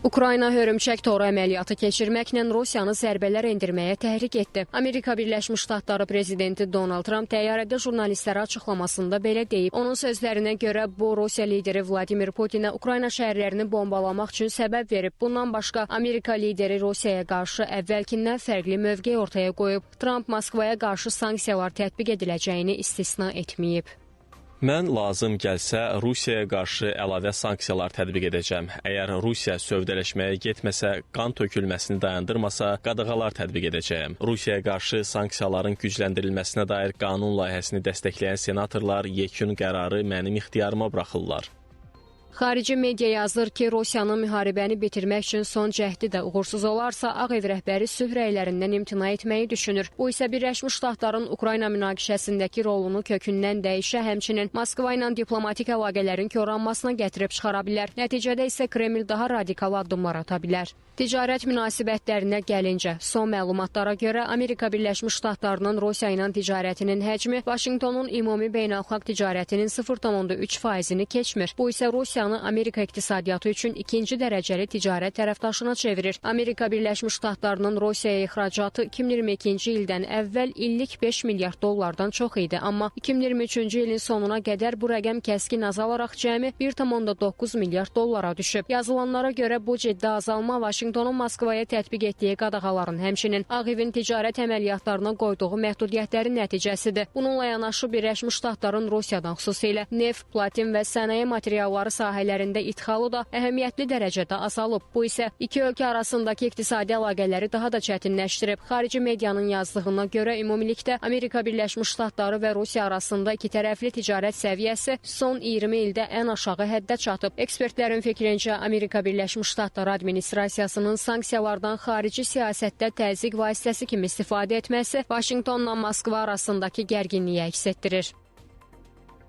Ukrayna hörümçək toru əməliyyatı keçirməklə Rusiyanı zərbələr endirməyə təhrik etdi. Amerika Birləşmiş Ştatları prezidenti Donald Trump təyyarədə jurnalistlərə açıqlamasında belə deyib. Onun sözlərinə görə bu Rusiya lideri Vladimir Putinə Ukrayna şəhərlərini bombalamaq üçün səbəb verib. Bundan başqa Amerika lideri Rusiyaya qarşı əvvəlkindən fərqli mövqe ortaya qoyub. Trump Moskvaya qarşı sanksiyalar tətbiq ediləcəyini istisna etməyib. Mən lazım gəlsə Rusiyaya qarşı əlavə sanksiyalar tətbiq edəcəm. Əgər Rusiya sövdələşməyə getməsə, qan tökülməsini dayandırmasa, qadağalar tətbiq edəcəyəm. Rusiyaya qarşı sanksiyaların gücləndirilməsinə dair qanun layihəsini dəstəkləyən senatorlar yekun qərarı mənim ixtiyarıma buraxırlar. Xarici media yazır ki, Rusiyanın müharibəni bitirmək üçün son cəhdi də uğursuz olarsa, Ağ Ev rəhbəri sülh rəylərindən imtina etməyi düşünür. Bu isə Birləşmiş Ştatların Ukrayna münaqişəsindəki rolunu kökündən dəyişə, həmçinin Moskva ilə diplomatik əlaqələrin korlanmasına gətirib çıxara bilər. Nəticədə isə Kreml daha radikal addımlar ata bilər. Ticarət münasibətlərinə gəlincə, son məlumatlara görə Amerika Birləşmiş Ştatlarının Rusiya ilə ticarətinin həcmi Vaşinqtonun ümumi beynəlxalq ticarətinin 0,3%-ni keçmir. Bu isə Rusiyanı Amerika iqtisadiyyatı üçün ikinci dərəcəli ticarət tərəfdaşına çevirir. Amerika Birləşmiş Ştatlarının Rusiyaya ixracatı 2022-ci ildən əvvəl illik 5 milyard dollardan çox idi, amma 2023-cü ilin sonuna qədər bu rəqəm kəskin azalaraq cəmi 1,9 milyard dollara düşüb. Yazılanlara görə bu ciddi azalma Vaşinqtonun Moskvaya tətbiq etdiyi qadağaların, həmçinin Ağ Evin ticarət əməliyyatlarına qoyduğu məhdudiyyətlərin nəticəsidir. Bununla yanaşı Birləşmiş Ştatların Rusiyadan xüsusilə neft, platin və sənaye materialları sahələrində idxalı da əhəmiyyətli dərəcədə azalıb. Bu isə iki ölkə arasındakı iqtisadi əlaqələri daha da çətinləşdirib. Xarici medianın yazdığına görə ümumilikdə Amerika Birləşmiş Ştatları və Rusiya arasında ikitərəfli ticarət səviyyəsi son 20 ildə ən aşağı həddə çatıb. Ekspertlərin fikrincə Amerika Birləşmiş Ştatları administrasiyasının sanksiyalardan xarici siyasətdə təzyiq vasitəsi kimi istifadə etməsi Vaşinqtonla Moskva arasındakı gərginliyi əks etdirir.